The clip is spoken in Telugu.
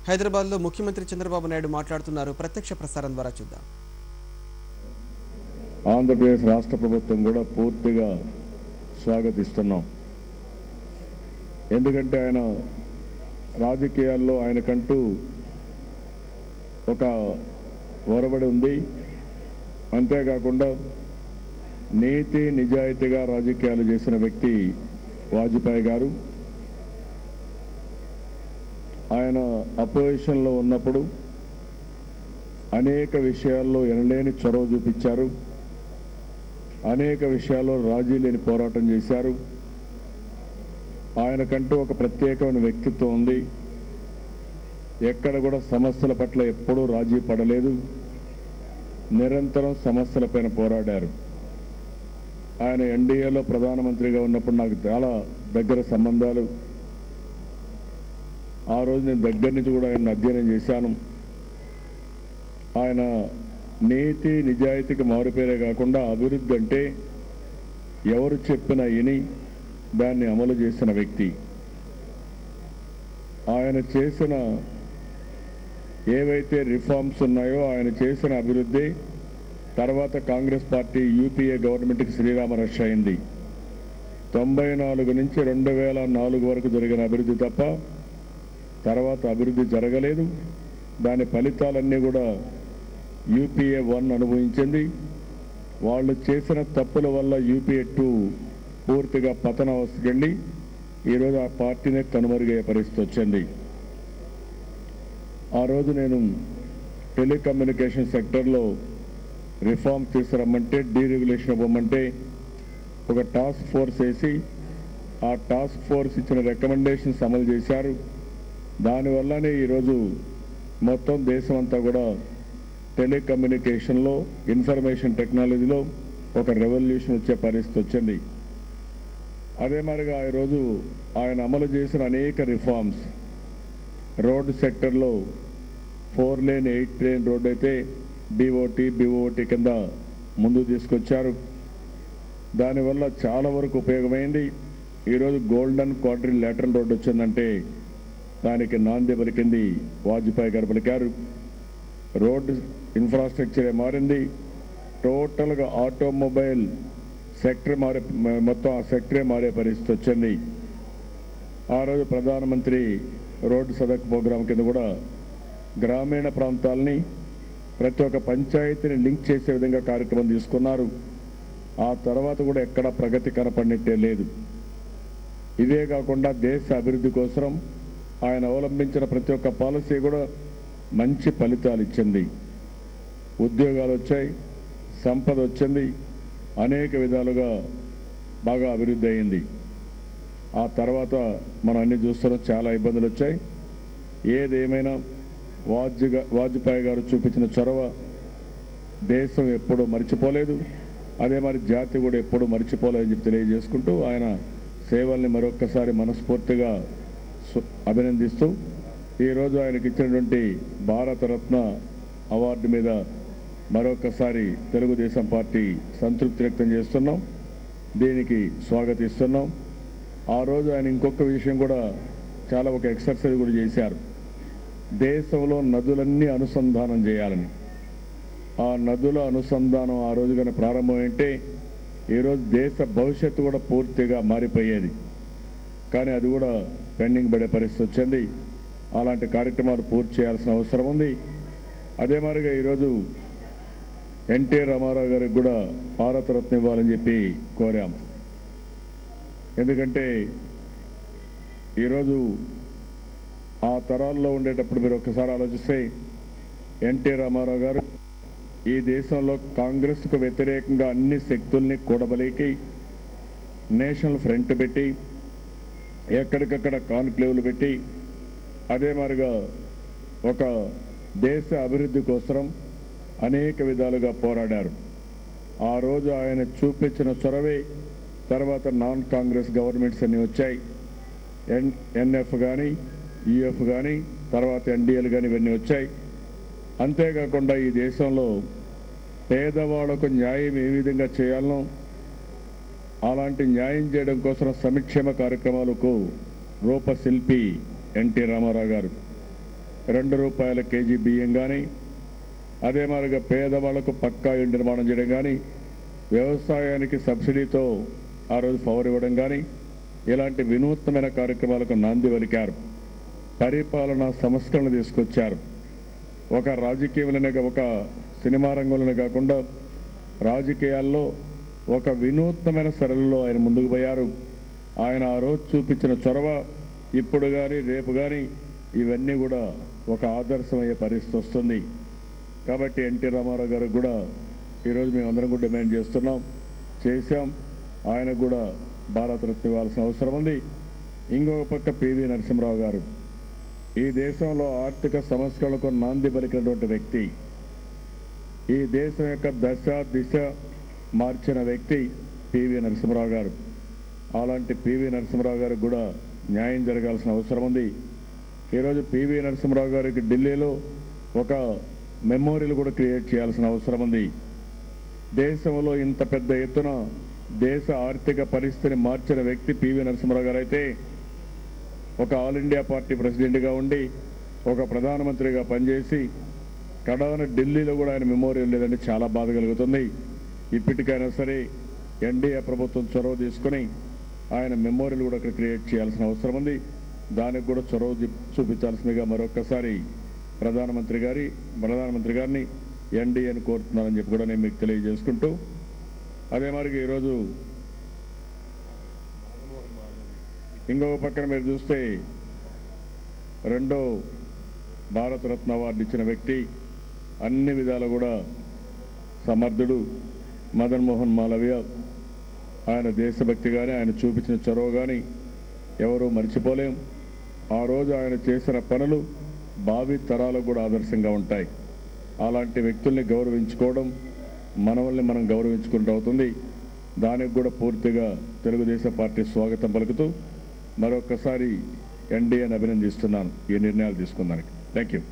హైదరాబాద్లో ముఖ్యమంత్రి చంద్రబాబు నాయుడు మాట్లాడుతున్నారు. ప్రత్యక్ష ప్రసారం ద్వారా చూద్దాం. ఆంధ్రప్రదేశ్ రాష్ట్ర ప్రభుత్వం కూడా పూర్తిగా స్వాగతిస్తున్నాం. ఎందుకంటే ఆయన రాజకీయాల్లో ఆయనకంటూ ఒక ఒరబడి ఉంది. అంతేకాకుండా నీతి నిజాయితీగా రాజకీయాలు చేసిన వ్యక్తి వాజ్పేయి గారు. ఆయన అపోజిషన్లో ఉన్నప్పుడు అనేక విషయాల్లో ఎనలేని చొరవ చూపించారు. అనేక విషయాల్లో రాజీ లేని పోరాటం చేశారు. ఆయనకంటూ ఒక ప్రత్యేకమైన వ్యక్తిత్వం ఉంది. ఎక్కడ కూడా సమస్యల పట్ల ఎప్పుడూ రాజీ పడలేదు. నిరంతరం సమస్యలపైన పోరాడారు. ఆయన ఎన్డీఏలో ప్రధానమంత్రిగా ఉన్నప్పుడు నాకు చాలా దగ్గర సంబంధాలు. ఆ రోజు నేను దగ్గర నుంచి కూడా ఆయన అధ్యయనం చేశాను. ఆయన నీతి నిజాయితీకి మారుపేరే కాకుండా అభివృద్ధి అంటే ఎవరు చెప్పినా విని దాన్ని అమలు చేసిన వ్యక్తి. ఆయన చేసిన ఏవైతే రిఫార్మ్స్ ఉన్నాయో ఆయన చేసిన అభివృద్ధి తర్వాత కాంగ్రెస్ పార్టీ యూపీఏ గవర్నమెంట్కి శ్రీరామ రక్ష అయింది. 94 నుంచి 2004 వరకు జరిగిన అభివృద్ధి తప్ప తర్వాత అభివృద్ధి జరగలేదు. దాని ఫలితాలన్నీ కూడా యూపీఏ 1 అనుభవించింది. వాళ్ళు చేసిన తప్పుల వల్ల యూపీఏ 2 పూర్తిగా పతనావస్థకి వెళ్ళి ఈరోజు ఆ పార్టీనే కనుమరుగయ్యే పరిస్థితి వచ్చింది. ఆ రోజు నేను టెలికమ్యూనికేషన్ సెక్టర్లో రిఫార్మ్ తీసుకురమ్మంటే డీరెగ్యులేషన్ ఇవ్వమంటే ఒక టాస్క్ ఫోర్స్ వేసి ఆ టాస్క్ ఫోర్స్ ఇచ్చిన రికమెండేషన్స్ అమలు చేశారు. దానివల్లనే ఈరోజు మొత్తం దేశం అంతా కూడా టెలికమ్యూనికేషన్లో ఇన్ఫర్మేషన్ టెక్నాలజీలో ఒక రెవల్యూషన్ వచ్చే పరిస్థితి వచ్చింది. అదే మరిగా ఈరోజు ఆయన అమలు చేసిన అనేక రిఫార్మ్స్ రోడ్డు సెక్టర్లో 4 లేన్ 8 లేన్ రోడ్డు అయితే బీఓటీ కింద ముందు తీసుకొచ్చారు. దానివల్ల చాలా వరకు ఉపయోగమైంది. ఈరోజు గోల్డెన్ క్వాడ్రిలేటరల్ రోడ్డు వచ్చిందంటే దానికి నాంది పలికింది వాజ్పేయి గారు పలికారు. రోడ్డు ఇన్ఫ్రాస్ట్రక్చరే మారింది. టోటల్గా ఆటోమొబైల్ సెక్టర్ మొత్తం ఆ సెక్టరే మారే పరిస్థితి వచ్చింది. ఆ రోజు ప్రధానమంత్రి రోడ్డు సదక్ ప్రోగ్రాం కింద కూడా గ్రామీణ ప్రాంతాలని ప్రతి ఒక్క పంచాయతీని లింక్ చేసే విధంగా కార్యక్రమం తీసుకున్నారు. ఆ తర్వాత కూడా ఎక్కడ ప్రగతి కనపడినట్టే లేదు. ఇదే కాకుండా దేశ అభివృద్ధి కోసం ఆయన అవలంబించిన ప్రతి ఒక్క పాలసీ కూడా మంచి ఫలితాలు ఇచ్చింది. ఉద్యోగాలు వచ్చాయి, సంపద వచ్చింది, అనేక విధాలుగా బాగా అభివృద్ధి అయింది. ఆ తర్వాత మనం అన్ని చూస్తున్నాం, చాలా ఇబ్బందులు వచ్చాయి. ఏదేమైనా వాజ్పేయి గారు చూపించిన చొరవ దేశం ఎప్పుడూ మర్చిపోలేదు. అదే మరి జాతి కూడా ఎప్పుడూ మర్చిపోలేదని చెప్పి తెలియజేసుకుంటూ ఆయన సేవల్ని మరొక్కసారి మనస్ఫూర్తిగా అభినందిస్తూ ఈరోజు ఆయనకి ఇచ్చినటువంటి భారతరత్న అవార్డు మీద మరొకసారి తెలుగుదేశం పార్టీ సంతృప్తి వ్యక్తం చేస్తున్నాం. దీనికి స్వాగతిస్తున్నాం. ఆ రోజు ఆయన ఇంకొక విషయం కూడా చాలా ఒక ఎక్సర్సైజ్ కూడా చేశారు. దేశంలో నదులన్నీ అనుసంధానం చేయాలని. ఆ నదుల అనుసంధానం ఆ రోజు కానీ ప్రారంభమైంటే ఈరోజు దేశ భవిష్యత్తు కూడా పూర్తిగా మారిపోయేది. కానీ అది కూడా పెండింగ్ పడే పరిస్థితి వచ్చింది. అలాంటి కార్యక్రమాలు పూర్తి చేయాల్సిన అవసరం ఉంది. అదే మాదిరిగా ఈరోజు ఎన్టీ రామారావు గారికి కూడా భారతరత్న ఇవ్వాలని చెప్పి కోరాం. ఎందుకంటే ఈరోజు ఆ తరాల్లో ఉండేటప్పుడు మీరు ఒక్కసారి ఆలోచిస్తే ఎన్టీ రామారావు గారు ఈ దేశంలో కాంగ్రెస్కు వ్యతిరేకంగా అన్ని శక్తుల్ని కూడబలికి నేషనల్ ఫ్రంట్ పెట్టి ఎక్కడికక్కడ కాన్క్లేవ్లు పెట్టి అదే మాదిరిగా ఒక దేశ అభివృద్ధి కోసం అనేక విధాలుగా పోరాడారు. ఆ రోజు ఆయన చూపించిన చొరవే తర్వాత నాన్ కాంగ్రెస్ గవర్నమెంట్స్ అన్నీ వచ్చాయి. ఎన్ఎఫ్ కానీ యూఎఫ్ కానీ తర్వాత ఎన్డీఏలు కానీ ఇవన్నీ వచ్చాయి. అంతేకాకుండా ఈ దేశంలో పేదవాళ్లకు న్యాయం ఏ విధంగా చేయాలనో అలాంటి న్యాయం చేయడం కోసం సంక్షేమ కార్యక్రమాలకు రూపశిల్పి ఎన్టీ రామారావు గారు. ₹2 కేజీ బియ్యం కానీ, అదే మాదిరిగా పేదవాళ్లకు పక్కా ఇళ్ల నిర్మాణం చేయడం కానీ, వ్యవసాయానికి సబ్సిడీతో ఆ రోజు పవర్ ఇవ్వడం కానీ, ఇలాంటి వినూత్నమైన కార్యక్రమాలకు నాంది పలికారు. పరిపాలనా సంస్కరణ తీసుకొచ్చారు. ఒక రాజకీయంలోనే ఒక సినిమా రంగంలోనే కాకుండా రాజకీయాల్లో ఒక వినూత్నమైన సరళిలో ఆయన ముందుకు పోయారు. ఆయన ఆ రోజు చూపించిన చొరవ ఇప్పుడు కానీ రేపు కానీ ఇవన్నీ కూడా ఒక ఆదర్శమయ్యే పరిస్థితి వస్తుంది. కాబట్టి ఎన్టీ రామారావు గారికి కూడా ఈరోజు మేమందరం కూడా డిమాండ్ చేశాం. ఆయనకు కూడా భారతరత్న ఇవ్వాల్సిన అవసరం ఉంది. ఇంకొక పక్క పివి నరసింహరావు గారు ఈ దేశంలో ఆర్థిక సంస్కరణలకు నాంది పలికినటువంటి వ్యక్తి, ఈ దేశం యొక్క దశ దిశ మార్చిన వ్యక్తి పివి నరసింహరావు గారు. అలాంటి పివి నరసింహరావు గారికి కూడా న్యాయం జరగాల్సిన అవసరం ఉంది. ఈరోజు పివి నరసింహరావు గారికి ఢిల్లీలో ఒక మెమోరియల్ కూడా క్రియేట్ చేయాల్సిన అవసరం ఉంది. దేశంలో ఇంత పెద్ద ఎత్తున దేశ ఆర్థిక పరిస్థితిని మార్చిన వ్యక్తి పివి నరసింహరావు గారు అయితే, ఒక ఆల్ ఇండియా పార్టీ ప్రెసిడెంట్గా ఉండి ఒక ప్రధానమంత్రిగా పనిచేసి కడాన ఢిల్లీలో కూడా ఆయన మెమోరియల్ లేదంటే చాలా బాధ కలుగుతుంది. ఇప్పటికైనా సరే ఎన్డీఏ ప్రభుత్వం చొరవ తీసుకుని ఆయన మెమోరియల్ కూడా అక్కడ క్రియేట్ చేయాల్సిన అవసరం ఉంది. దానికి కూడా చొరవ చూపించాల్సిందిగా మరొక్కసారి ప్రధానమంత్రి గారిని ఎన్డీఏని కోరుతున్నానని చెప్పి కూడా నేను మీకు తెలియజేసుకుంటూ, అదే మరి ఈరోజు ఇంకొక పక్కన మీరు చూస్తే రెండో భారతరత్న అవార్డు ఇచ్చిన వ్యక్తి, అన్ని విధాలు కూడా సమర్థుడు మదన్ మోహన్ మాలవీయ. ఆయన దేశభక్తి కానీ ఆయన చూపించిన చొరవ కానీ ఎవరూ మర్చిపోలేం. ఆ రోజు ఆయన చేసిన పనులు భావి తరాలకు కూడా ఆదర్శంగా ఉంటాయి. అలాంటి వ్యక్తుల్ని గౌరవించుకోవడం మనల్ని మనం గౌరవించుకుంటూ అవుతుంది. దానికి కూడా పూర్తిగా తెలుగుదేశం పార్టీ స్వాగతం పలుకుతూ మరొకసారి ఎన్డీఏని అభినందిస్తున్నాను ఈ నిర్ణయాలు తీసుకున్నానికి. Thank you.